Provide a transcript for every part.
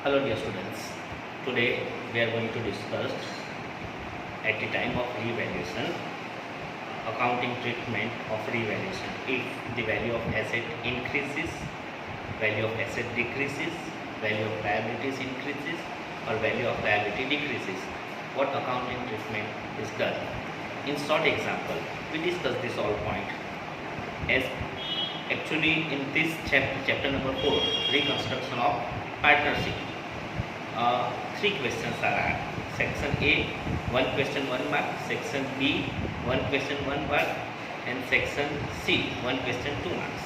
Hello dear students, today we are going to discuss at the time of revaluation, accounting treatment of revaluation. If the value of asset increases, value of asset decreases, value of liabilities increases or value of liability decreases, what accounting treatment is done. In short example, we discuss this all point as actually in this chapter number 4, reconstruction of partnership. Three questions are asked. Section A, 1 question 1 mark. Section B, 1 question 1 mark. And section C, 1 question 2 marks.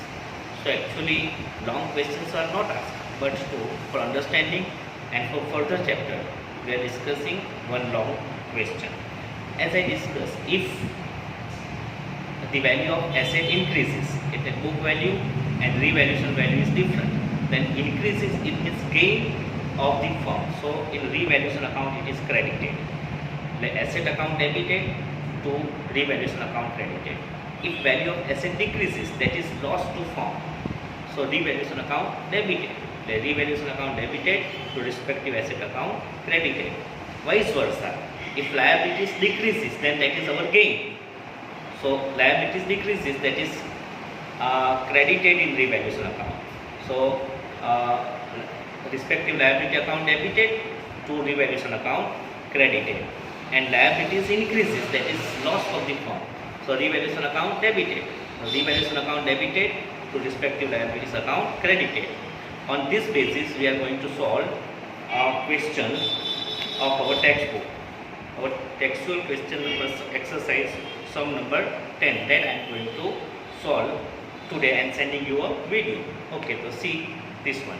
So actually long questions are not asked, but for understanding and for further chapter, we are discussing one long question. As I discussed, if the value of asset increases, if the book value and revaluation value is different, then increases it means gain of the firm. So in revaluation account it is credited. The asset account debited to revaluation account credited. If value of asset decreases, that is loss to firm. So revaluation account debited. The revaluation account debited to respective asset account credited. Vice versa. If liabilities decreases, then that is our gain. So liabilities decreases, that is credited in revaluation account. So respective liability account debited to revaluation account credited, and liabilities increases, that is loss of the firm. So revaluation account debited. Revaluation account debited to respective liabilities account credited. On this basis, we are going to solve a question of our textbook. Our textual question number exercise sum number 10 that I am going to solve today and sending you a video. Okay, so see this one.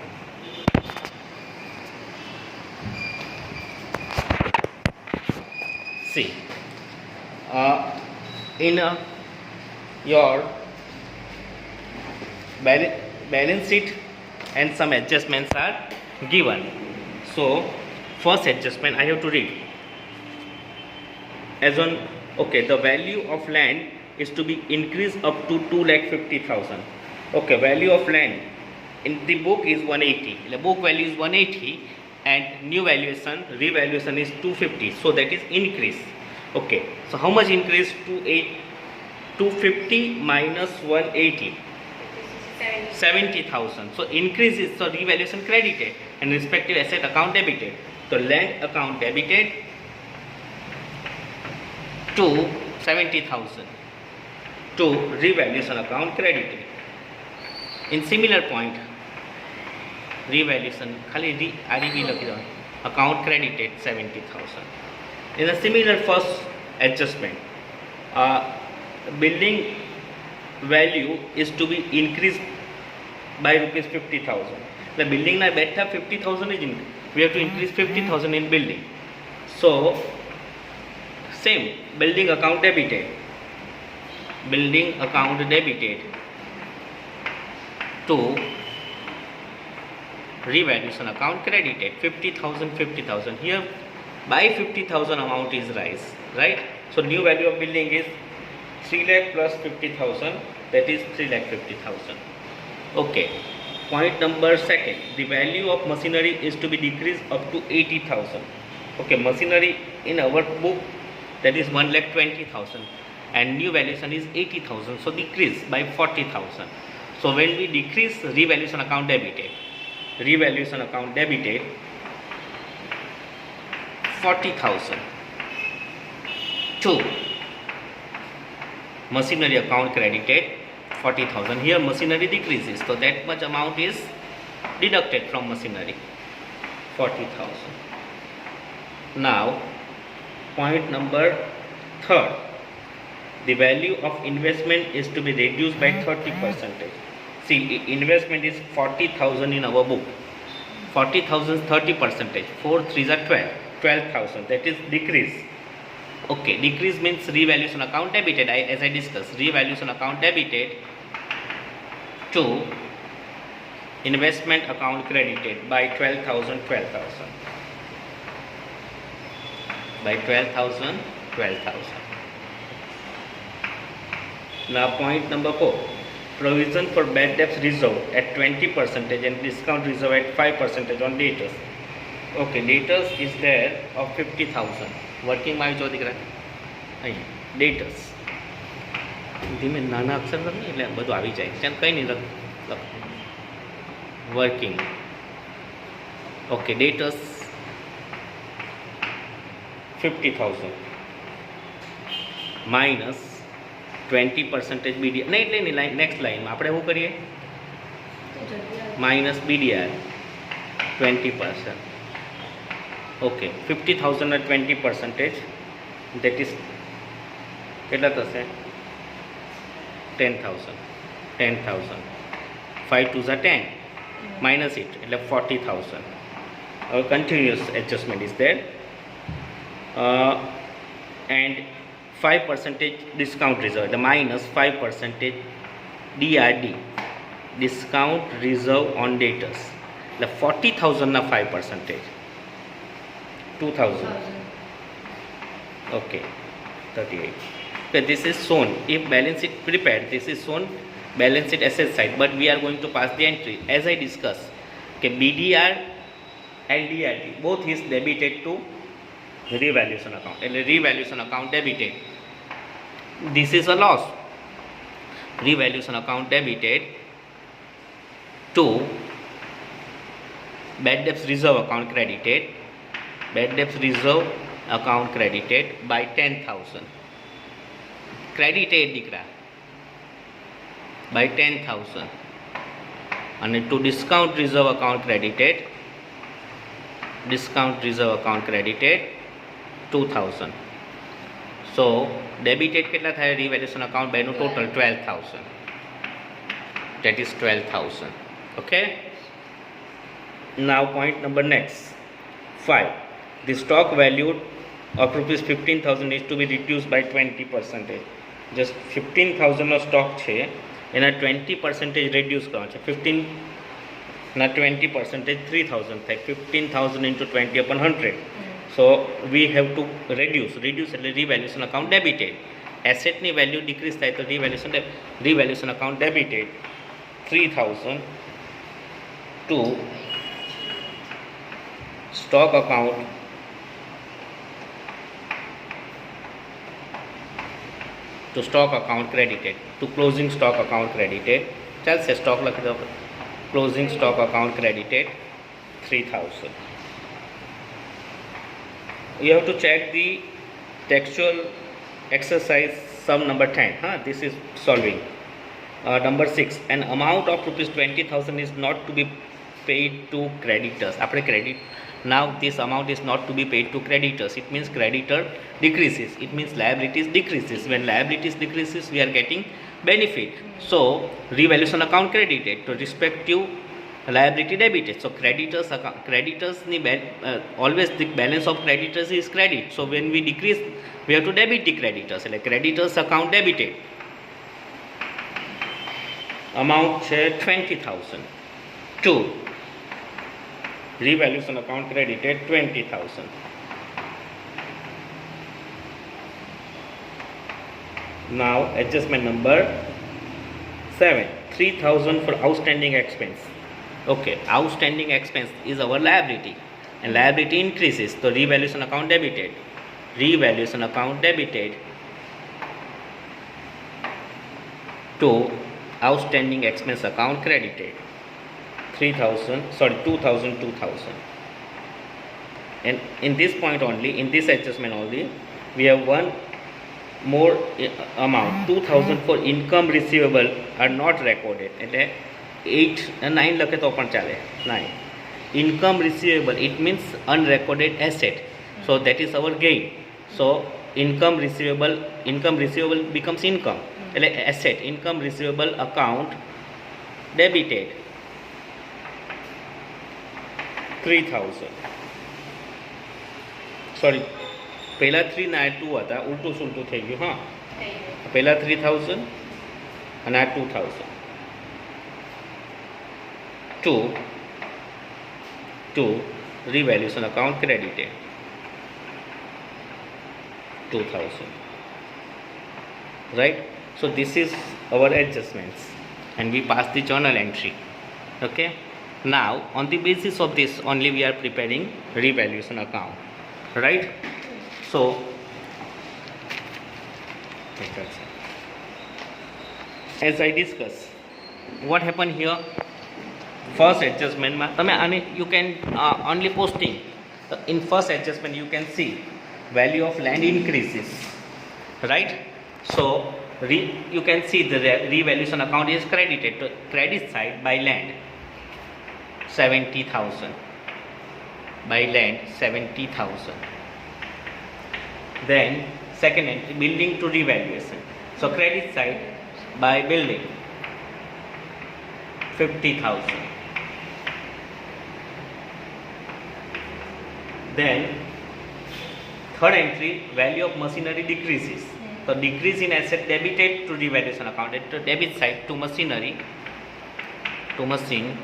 See, in your balance sheet and some adjustments are given. So first adjustment I have to read. As on, okay, the value of land is to be increased up to 2,50,000. Okay, value of land in the book is 180. The book value is 180 and new valuation, revaluation is 250. So that is increase. Okay, so how much increase? 250 minus 180. 70,000. So increase is, so revaluation credited and respective asset account debited. So land account debited to 70,000 to revaluation account credited. In similar point, revaluation khali REV laki daw, account credited 70,000. In a similar first adjustment, building value is to be increased by rupees 50,000. The building na betha 50,000 is increased. We have to increase 50,000 in building. So same, building account debited. Building account debited to revaluation account credited. 50,000, 50,000. Here by 50,000 amount is rise, right? So new value of building is 3 lakh plus 50,000, that is 3,50,000. Okay. Point number second, the value of machinery is to be decreased up to 80,000. Okay, machinery in our book, that is 1,20,000 and new valuation is 80,000, so decrease by 40,000. So when we decrease revaluation account debited, revaluation account debited 40,000 to machinery account credited 40,000. Here machinery decreases, so that much amount is deducted from machinery, 40,000. Now point number third, the value of investment is to be reduced by 30%. See, investment is 40,000 in our book. 40,000 30%. 4 3s are 12. 12,000. That is decrease. Okay, decrease means revaluation account debited. As I discussed, revaluation account debited to investment account credited by 12,000. 12,000. By 12,000. 12,000. Now point number 4, provision for bad debts reserved at 20% and discount reserve at 5% on debtors okay ડેટર્સ is there of 50,000 વર્કિંગમાં આવી જો દીકરા અહીં ડેટર્સ ધીમે નાના અક્ષર લખી એટલે બધું આવી જાય ત્યાં કંઈ નહીં લખ વર્કિંગ ઓકે ડેટર્સ 50,000 માઇનસ 20% BDR નહીં એટલે નહીં લાઈન નેક્સ્ટ લાઈનમાં આપણે શું કરીએ minus BDR 20%. Okay 50,000 20% that is કેટલા થશે 10,000 10,000 5 2 10 minus it એટલે 40,000. Our continuous adjustment is there and 5% discount reserve the minus 5% DRD discount reserve on debtors the 40,000 na 5% 2,000 okay 38. Okay, this is shown if balance sheet prepared this is shown balance sheet asset side but we are going to pass the entry as I discussed okay BDR and DRD both is debited to revaluation account and revaluation account debited this is a loss revaluation account debited to bad debts reserve account credited bad debts reserve account credited by 10,000 credited દીકરા by 10,000 and to discount reserve account credited credited 2,000 so debited કેટલા થાય revaluation account by no total 12,000 that is 12,000 okay. Now point number next 5 the stock valued of rupees 15,000 is to be reduced by 20%. Just 15,000 no stock છે એના 20% reduce કરવાનો છે 15 ના 20% 3,000 થાય 15,000 into 20 upon 100 so we have to reduce એટલે revaluation account debited asset ની value decrease થાય તો revaluation account debited 3,000 to stock account credited to closing stock account credited ચાલશે સ્ટોક લખી દો closing stock account credited 3,000. You have to check the textual exercise sum number 10 this is solving number 6 an amount of rupees 20,000 is not to be paid to creditors આપણે credit now this amount is not to be paid to creditors it means creditor decreases it means liabilities decreases when liabilities decreases we are getting benefit so revaluation account credited to respective liability debited so creditors always the balance of creditors is credit so when we decrease we have to debit the creditors એટલે creditors account debited amount છે 20,000 to revaluation account credited 20,000. Now adjustment number 7 3,000 for outstanding expense okay outstanding expense is our liability and liability increases so revaluation account debited to outstanding expense account credited 2,000 and in this point only in this adjustment only we have one more amount 2,000 for income receivable are not recorded એટલે 9 લખે તો પણ ચાલે 9 income receivable it means unrecorded asset so that is our gain so income receivable becomes income એટલે asset income receivable account debited 3,000 sorry પહેલા 3 ના 2 હતા ઉલટું સુલટું થઈ ગયું હા પહેલા 3,000 અને આ 2,000 to revaluation account credited 2,000 right so this is our adjustments and we pass the journal entry okay Now on the basis of this only we are preparing revaluation account, right? So as I discussed, what happened here? First adjustment you can only posting in first adjustment you can see value of land increases, right? So you can see the revaluation account is credited to credit side by land 70,000, by land 70,000. Then second entry, building to revaluation, so credit side by building 50,000. Then third entry, value of machinery decreases, so decrease in asset debited to revaluation account, to debit side to machinery, to machine,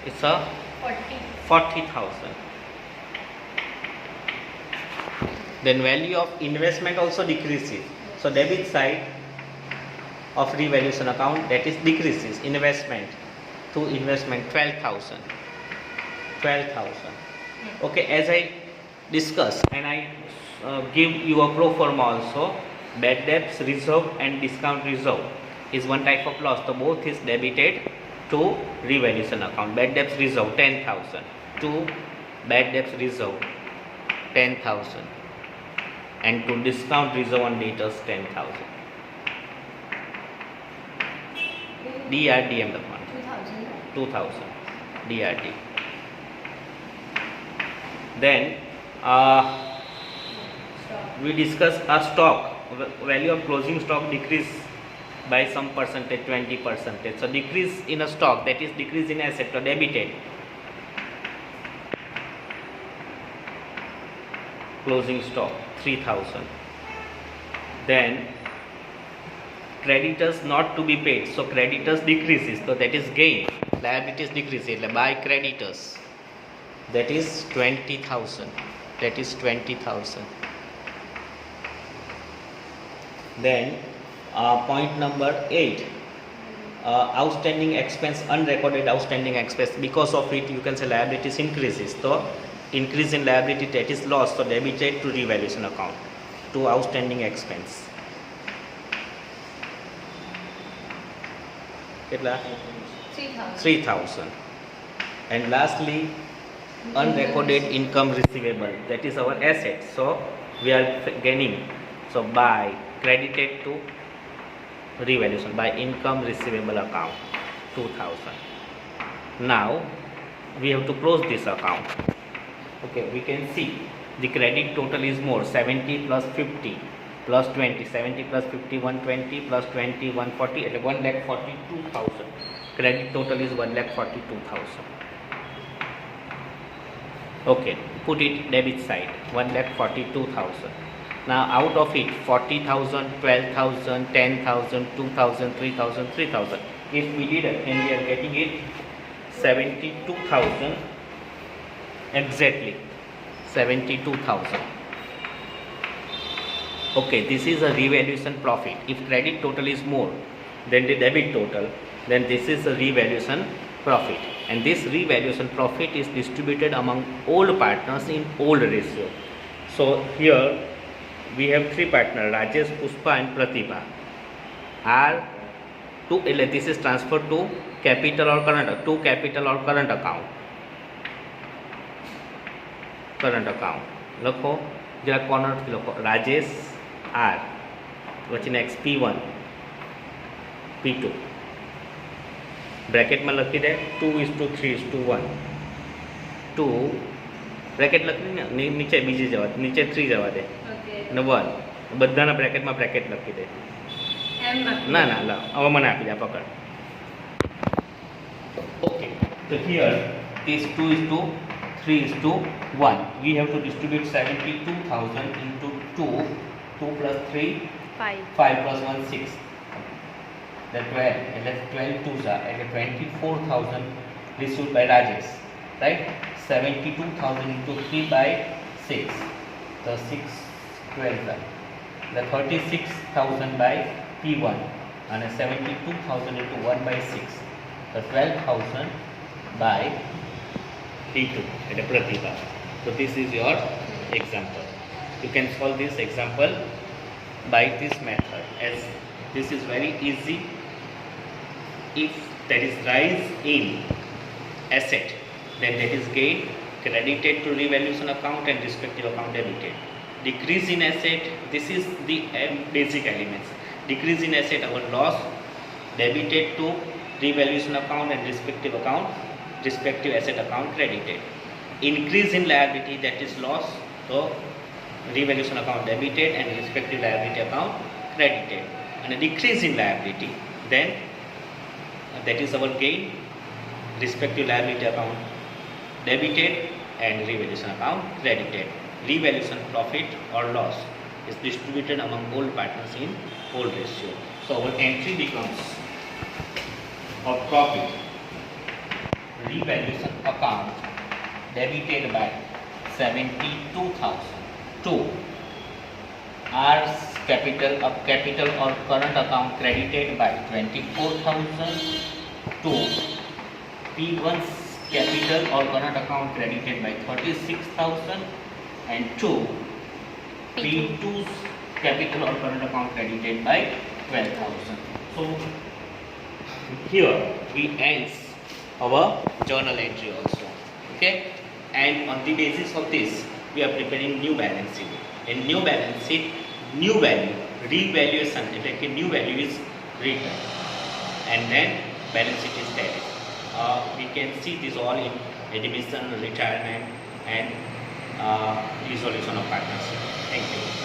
it's a 40,000. Then value of investment also decreases, so debit side of revaluation account, that is decreases investment to investment 12,000. Okay, as I discussed and I give you a pro forma also, bad debts reserve and discount reserve is one type of loss, so both is debited to revaluation account. Bad debts reserve 10,000 to bad debts reserve 10,000 and to discount reserve on debtors 10,000. DRDM 2000 DRD. Then we discuss a stock value of closing stock decrease by some percentage, 20%. So decrease in a stock, that is decrease in asset or debited. Closing stock 3,000. Then creditors not to be paid, so creditors decreases, so that is gain, liabilities decreases by creditors, that is 20,000. Then point number 8, outstanding expense, unrecorded outstanding expense, because of it you can say liabilities increases, so increase in liability, that is loss, so debited to revaluation account to outstanding expense. 3,000. And lastly, unrecorded income receivable, that is our asset, so we are gaining, so by credited to revaluation by income receivable account 2,000. Now we have to close this account. Okay, we can see the credit total is more, 70 plus 50 plus 20, 70 plus 50 120 plus 20 140, 1,42,000. Credit total is 1,42,000. Okay, put it debit side 1,42,000. Now out of it 40,000, 12,000, 10,000, 2,000, 3,000, 3,000. If we deduct, and we are getting it 72,000 exactly, 72,000. Okay, this is a revaluation profit. If credit total is more than the debit total, then this is a revaluation profit, and this revaluation profit is distributed among all partners in old ratio. So here we have three partners, Rajesh, Pushpa and Pratibha. This is transferred to capital or current account. લખો જરા કોર્નરથી લખો, Rajesh R, પછી next P1 P2 બ્રેકેટમાં લખી દે 2:3:1 2 bracket લખી ને નીચે બીજી જવા, નીચે 3 જવા દે અને 1 બધાના બ્રેકેટમાં બ્રેકેટ લખી દે. ના હવે મને આપી દે, પકડ. ઓકે, તો here this 2:3:1 we have to distribute 72,000 into 2 plus 3 5 plus 1 6, that 12, and that's 12 2s are, and 24,000 received by Rajesh, right? 72,000 into 3 by 6, the 6 12 are, the 36,000 by P1, and 72,000 into 1 by 6, the 12,000 by P2 at a Pratibha. So this is your example. You can solve this example by this method, as this is very easy. If there is rise in asset, then that is gain credited to revaluation account and respective account debited. Decrease in asset, this is the basic elements. Decrease in asset, our loss debited to revaluation account and respective asset account credited. Increase in liability, that is loss, so revaluation account debited and respective liability account credited. And a decrease in liability, then that is our gain, respective liability account debited and revaluation account credited. Revaluation profit or loss is distributed among all partners in whole ratio. So our entry becomes of profit, revaluation account debited by 72,000 to R's capital or current account credited by 24,000 to P1's capital or current account credited by 36,000 and to P2's capital or current account credited by 12,000. So here we end our journal entry also. Okay, and on the basis of this we are preparing new balance sheet. In new balance sheet, new value, revaluation, like a new value is written, and then balance sheet is tallied. We can see this all in admission, retirement, and resolution of partnership. Thank you.